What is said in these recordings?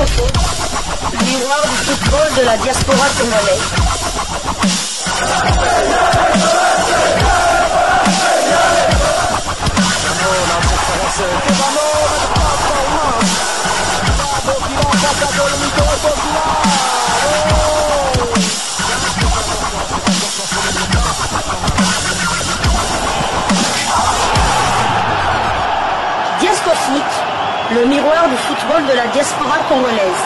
Foot, le miroir du football de la diaspora congolaise. Diasco Foot, le miroir du football de la diaspora congolaise.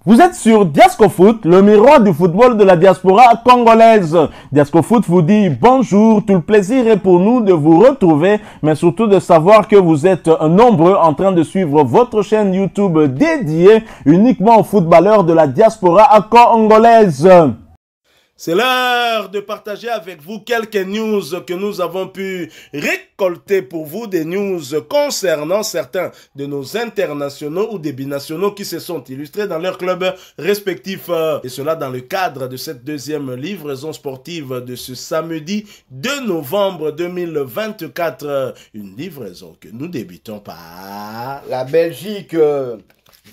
Vous êtes sur Diasco Foot, le miroir du football de la diaspora congolaise. Diasco Foot vous dit bonjour, tout le plaisir est pour nous de vous retrouver, mais surtout de savoir que vous êtes nombreux en train de suivre votre chaîne YouTube dédiée uniquement aux footballeurs de la diaspora congolaise. C'est l'heure de partager avec vous quelques news que nous avons pu récolter pour vous, des news concernant certains de nos internationaux ou des binationaux qui se sont illustrés dans leurs clubs respectifs. Et cela dans le cadre de cette deuxième livraison sportive de ce samedi 2 novembre 2024. Une livraison que nous débutons par la Belgique.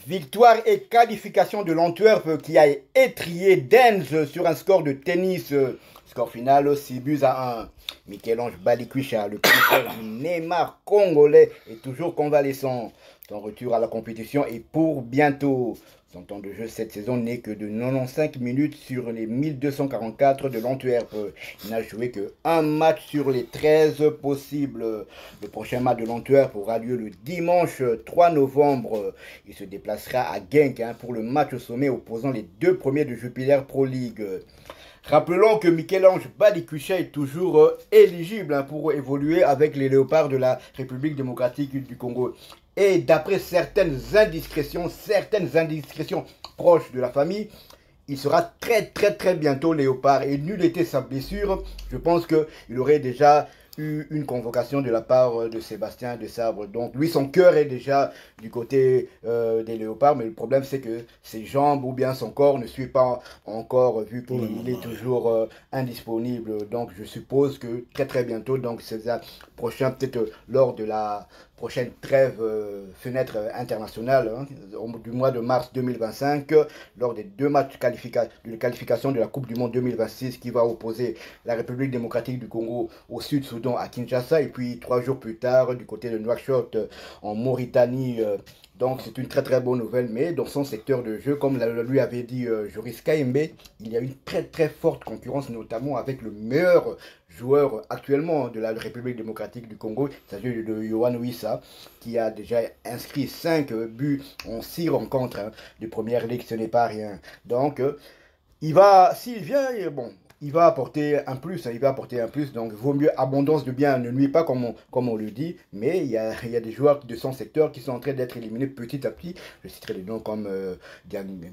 Victoire et qualification de l'Antwerp qui a étrié Dens sur un score de tennis. Score final 6 buts à 1. Michel-Ange Balikwisha, le plus fort du Neymar congolais, est toujours convalescent. Son retour à la compétition est pour bientôt. Son temps de jeu cette saison n'est que de 95 minutes sur les 1244 de l'Antwerp. Il n'a joué que un match sur les 13 possibles. Le prochain match de l'Antwerp aura lieu le dimanche 3 novembre. Il se déplacera à Genk pour le match au sommet opposant les deux premiers de Jupiler Pro League. Rappelons que Michel-Ange Balikwisha est toujours éligible pour évoluer avec les Léopards de la République démocratique du Congo. Et d'après certaines indiscrétions proches de la famille, il sera très bientôt Léopard. Et nul était sa blessure. Je pense qu'il aurait déjà eu une convocation de la part de Sébastien Desabre. Donc lui, son cœur est déjà du côté des Léopards, mais le problème c'est que ses jambes ou bien son corps ne suit pas encore, vu qu'il est toujours indisponible. Donc je suppose que très bientôt, donc c'est ça prochain, peut-être lors de la prochaine trêve fenêtre internationale du mois de mars 2025, lors des deux matchs de qualification de la Coupe du Monde 2026 qui va opposer la République démocratique du Congo au Sud-Soudan à Kinshasa, et puis 3 jours plus tard du côté de Nouakchott en Mauritanie. Donc c'est une très bonne nouvelle, mais dans son secteur de jeu, comme lui avait dit Joris Kaembe, il y a une très forte concurrence, notamment avec le meilleur joueur actuellement de la République démocratique du Congo. Il s'agit de Yohan Wissa, qui a déjà inscrit 5 buts en 6 rencontres de première ligue. Ce n'est pas rien. Donc s'il vient, bon, il va apporter un plus, donc il vaut mieux abondance de biens ne nuit pas comme on le dit, mais il y a des joueurs de son secteur qui sont en train d'être éliminés petit à petit. Je citerai des noms comme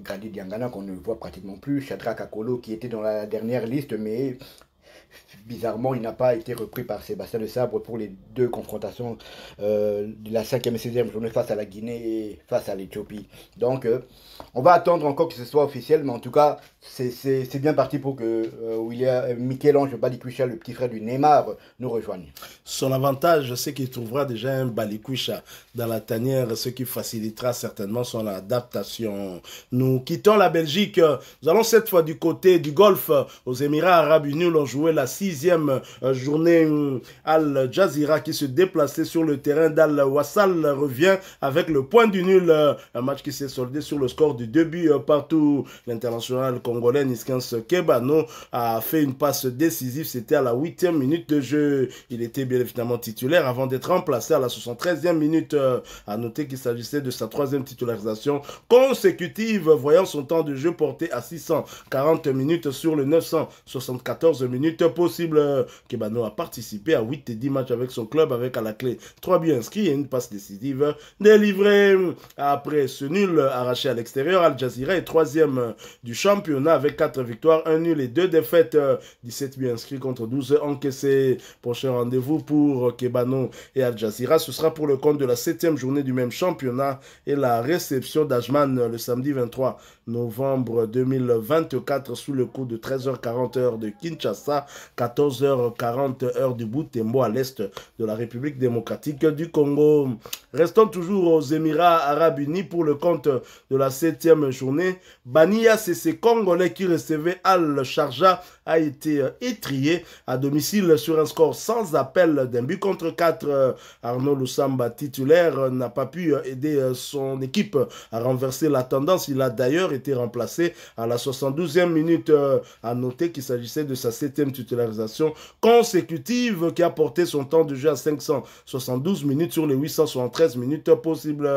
Grandi Diangana qu'on ne voit pratiquement plus, Shadrack Akolo qui était dans la dernière liste, mais bizarrement, il n'a pas été repris par Sébastien Desabre pour les deux confrontations de la 5e et 6e journée face à la Guinée et face à l'Éthiopie. Donc, on va attendre encore que ce soit officiel, mais en tout cas, c'est bien parti pour que Michel-Ange Balikwisha, le petit frère du Neymar, nous rejoigne. Son avantage, c'est qu'il trouvera déjà un Balikwisha dans la tanière, ce qui facilitera certainement son adaptation. Nous quittons la Belgique. Nous allons cette fois du côté du Golfe. Aux Émirats Arabes Unis, où l'on jouait la 6e journée. Al Jazeera qui se déplaçait sur le terrain d'Al Wassal revient avec le point du nul. Un match qui s'est soldé sur le score de 2 buts partout. L'international congolais Niskans Kebano a fait une passe décisive. C'était à la 8e minute de jeu. Il était bien évidemment titulaire avant d'être remplacé à la 73e minute. À noter qu'il s'agissait de sa 3e titularisation consécutive, voyant son temps de jeu porté à 640 minutes sur le 974 minutes possible. Kebano a participé à 8 et 10 matchs avec son club, avec à la clé 3 buts inscrits et une passe décisive délivrée. Après ce nul arraché à l'extérieur, Al Jazeera est 3e du championnat avec 4 victoires, 1 nul et 2 défaites. 17 buts inscrits contre 12 encaissés. Prochain rendez-vous pour Kebano et Al Jazeera, ce sera pour le compte de la 7e journée du même championnat et la réception d'Ajman le samedi 23 novembre 2024 sous le coup de 13h40 de Kinshasa 14h40 heure du Butembo à l'est de la République démocratique du Congo. Restons toujours aux Émirats arabes unis pour le compte de la 7e journée. Bania CC Congolais qui recevait Al-Sharjah a été étrié à domicile sur un score sans appel d'un but contre 4. Arnaud Lusamba, titulaire, n'a pas pu aider son équipe à renverser la tendance. Il a d'ailleurs été remplacé à la 72e minute. À noter qu'il s'agissait de sa 7e titularisation consécutive qui a porté son temps de jeu à 572 minutes sur les 873 minutes possibles.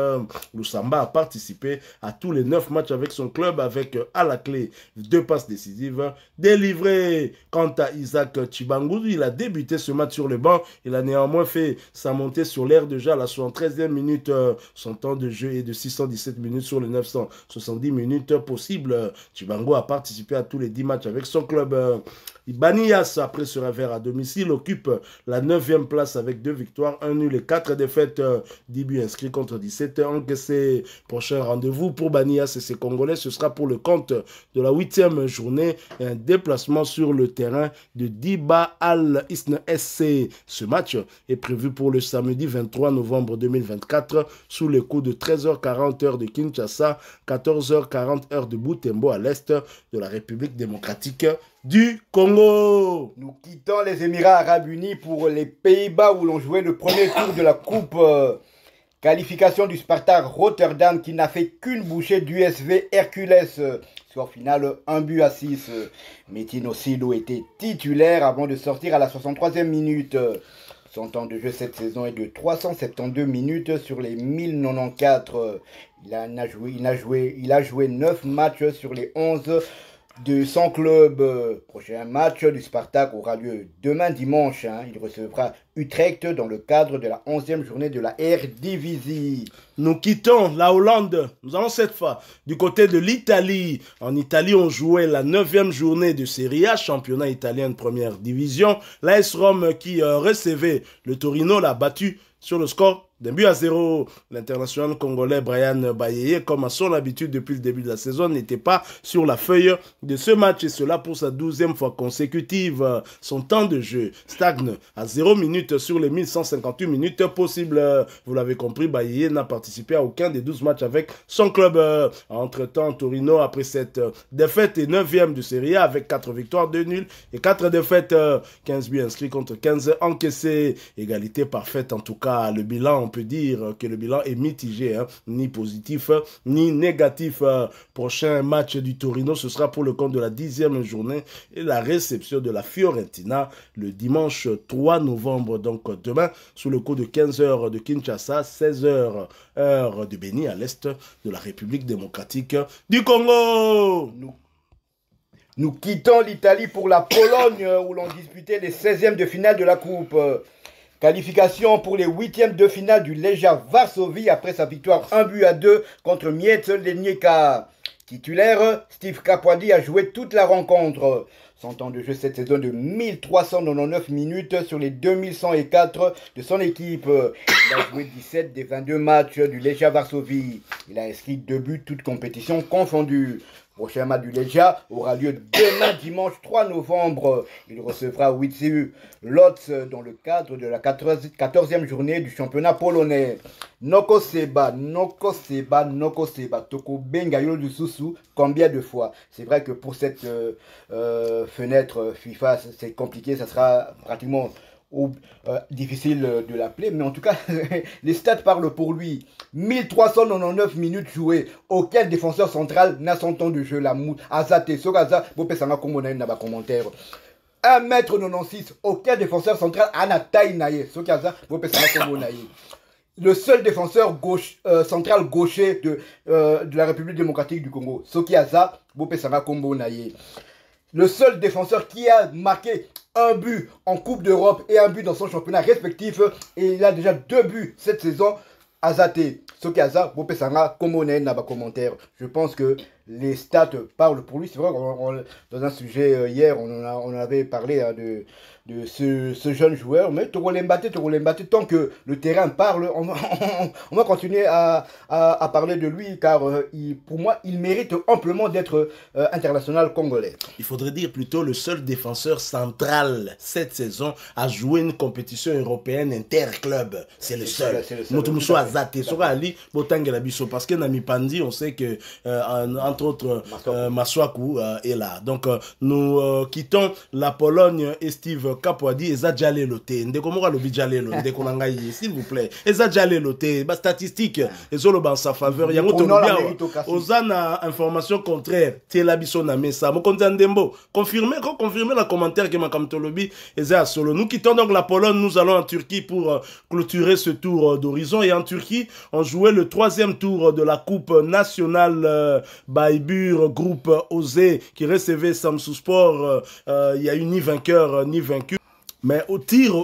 Lusamba a participé à tous les 9 matchs avec son club avec à la clé 2 passes décisives délivrées. Quant à Isaac Chibangoudou, il a débuté ce match sur le banc. Il a néanmoins fait sa montée sur l'aire de jeu à la 73e minute. Son temps de jeu est de 617 minutes sur les 970 minutes possibles. Chibango a participé à tous les 10 matchs avec son club. Banias, après ce revers à domicile, occupe la 9e place avec 2 victoires, 1 nul et 4 défaites. 10 buts inscrits contre 17 encaissés. Prochain rendez-vous pour Banias et ses Congolais, ce sera pour le compte de la 8e journée et un déplacement sur le terrain de Diba Al-Isna SC. Ce match est prévu pour le samedi 23 novembre 2024 sous les coups de 13h40 heure de Kinshasa, 14h40 heure de Butembo à l'est de la République démocratique du Congo. Nous quittons les Émirats arabes unis pour les Pays-Bas où l'on jouait le premier tour de la coupe. Qualification du Spartak Rotterdam qui n'a fait qu'une bouchée d'USV Hercules. Score final 1-6. Metin Osilo était titulaire avant de sortir à la 63e minute. Son temps de jeu cette saison est de 372 minutes sur les 1094. Il a joué 9 matchs sur les 11 de son club. Prochain match du Spartak aura lieu demain dimanche. Il recevra Utrecht dans le cadre de la 11e journée de la Eredivisie. Nous quittons la Hollande. Nous allons cette fois du côté de l'Italie. En Italie, on jouait la 9e journée de Serie A, championnat italien de première division. L'AS Rome qui recevait le Torino l'a battu sur le score d'1-0. L'international congolais Brian Bayeye, comme à son habitude depuis le début de la saison, n'était pas sur la feuille de ce match et cela pour sa 12e fois consécutive. Son temps de jeu stagne à 0 minutes sur les 1158 minutes possibles. Vous l'avez compris, Bayeye n'a participé à aucun des 12 matchs avec son club. Entre-temps, Torino, après cette défaite, est 9e de Serie A avec 4 victoires, 2 nuls et 4 défaites. 15 buts inscrits contre 15 encaissés. Égalité parfaite en tout cas. Le bilan, on peut dire que le bilan est mitigé, ni positif ni négatif. Prochain match du Torino, ce sera pour le compte de la 10e journée et la réception de la Fiorentina le dimanche 3 novembre, donc demain, sous le coup de 15h de Kinshasa, 16h heure de Béni à l'est de la République démocratique du Congo. Nous quittons l'Italie pour la Pologne où l'on disputait les 16e de finale de la Coupe. Qualification pour les 8e de finale du Legia Varsovie après sa victoire 1-2 contre Mietz Legnica. Titulaire, Steve Capuadi a joué toute la rencontre. Son temps de jeu cette saison de 1399 minutes sur les 2104 de son équipe. Il a joué 17 des 22 matchs du Legia Varsovie. Il a inscrit 2 buts toutes compétitions confondues. Prochain match du Legia aura lieu demain dimanche 3 novembre. Il recevra Widzew Łódź dans le cadre de la 14e journée du championnat polonais. Nokoseba, Toko Bengayo Lususu, combien de fois? C'est vrai que pour cette fenêtre FIFA, c'est compliqué, ça sera pratiquement difficile de l'appeler, mais en tout cas, les stats parlent pour lui. 1399 minutes jouées. Aucun défenseur central n'a son temps de jeu. La moute. Azate, Sogaza, Bopesanga Komonaï n'a pas commentaire. 1m96, aucun défenseur central n'a taille naïe. Sogaza, Bopesanga Komonaï. Le seul défenseur central gaucher de la République démocratique du Congo, Sokiaza, Bopesanga Kombo Naye. Le seul défenseur qui a marqué un but en Coupe d'Europe et un but dans son championnat respectif. Et il a déjà 2 buts cette saison. Azate, Sokiaza, Bopesanga, Komone, Naba commentaire. Je pense que les stats parlent pour lui. C'est vrai dans un sujet hier, on avait parlé de ce jeune joueur. Mais Togolais Mbaté, tant que le terrain parle, on va continuer à parler de lui car pour moi, il mérite amplement d'être international congolais. Il faudrait dire plutôt le seul défenseur central cette saison à jouer une compétition européenne interclub. C'est le seul. Moutoumousou Azate, Sora Ali, Botangela Bisso. Parce que Nami Pandi, on sait que, entre autres, Maswaku est là. Donc, nous quittons la Pologne et Steve Kapwadi et Zadjale Lote. Ndekomora Lobi Djale Lote, Ndekonangaï, s'il vous plaît. Et Zadjale Lote, statistique, et Zolo en sa faveur. Il y a un Ozana information contraire. Tela Bisso Namesa. Mokonzandembo. Confirmez le commentaire que Makamtolobi est solo. Nous quittons donc la Pologne. Nous allons en Turquie pour clôturer ce tour d'horizon. Et en Turquie, on jouait le 3e tour de la Coupe nationale Baybur, groupe Osé, qui recevait Samsunspor. Il y a eu ni vainqueur ni vaincu. Mais au tir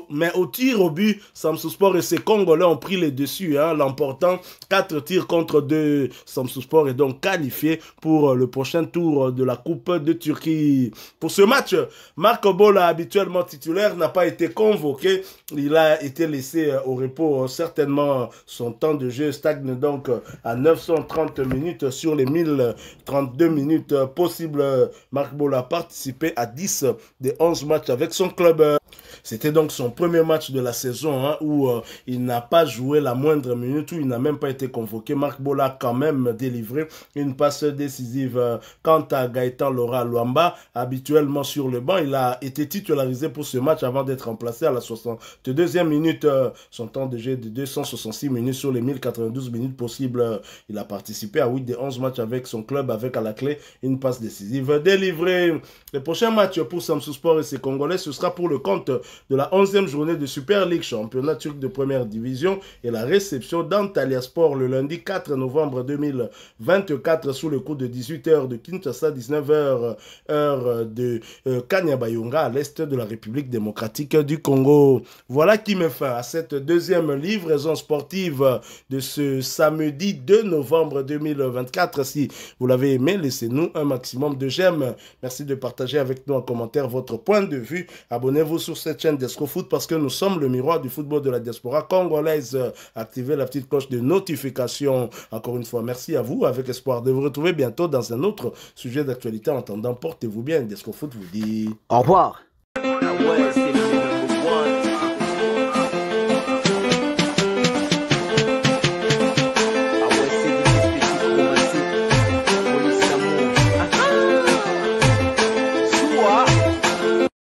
au but, Samsunspor et ses Congolais ont pris les dessus, l'emportant 4 tirs contre 2. Samsunspor est donc qualifié pour le prochain tour de la Coupe de Turquie. Pour ce match, Marc Bola, habituellement titulaire, n'a pas été convoqué. Il a été laissé au repos. Certainement, son temps de jeu stagne donc à 930 minutes sur les 1032 minutes possibles. Marc Bola a participé à 10 des 11 matchs avec son club. C'était donc son premier match de la saison où il n'a pas joué la moindre minute, où il n'a même pas été convoqué. Marc Bola a quand même délivré une passe décisive. Quant à Gaëtan Laura Luamba, habituellement sur le banc, il a été titularisé pour ce match avant d'être remplacé à la 62e minute. Son temps de jeu de 266 minutes sur les 1092 minutes possibles. Il a participé à 8 des 11 matchs avec son club, avec à la clé une passe décisive délivrée. Le prochain match pour Samsunspor et ses Congolais, ce sera pour le compte de la 11e journée de Super League, championnat turc de première division, et la réception d'Antalyaspor le lundi 4 novembre 2024 sous le coup de 18h de Kinshasa, 19h heure de Kanyabayonga à l'est de la République démocratique du Congo. Voilà qui met fin à cette deuxième livraison sportive de ce samedi 2 novembre 2024. Si vous l'avez aimé, laissez-nous un maximum de j'aime. Merci de partager avec nous en commentaire votre point de vue. Abonnez-vous sur cette chaîne d'EscoFoot parce que nous sommes le miroir du football de la diaspora congolaise. Activez la petite cloche de notification. Encore une fois, merci à vous, avec espoir de vous retrouver bientôt dans un autre sujet d'actualité. En attendant, portez-vous bien. EscoFoot vous dit au revoir.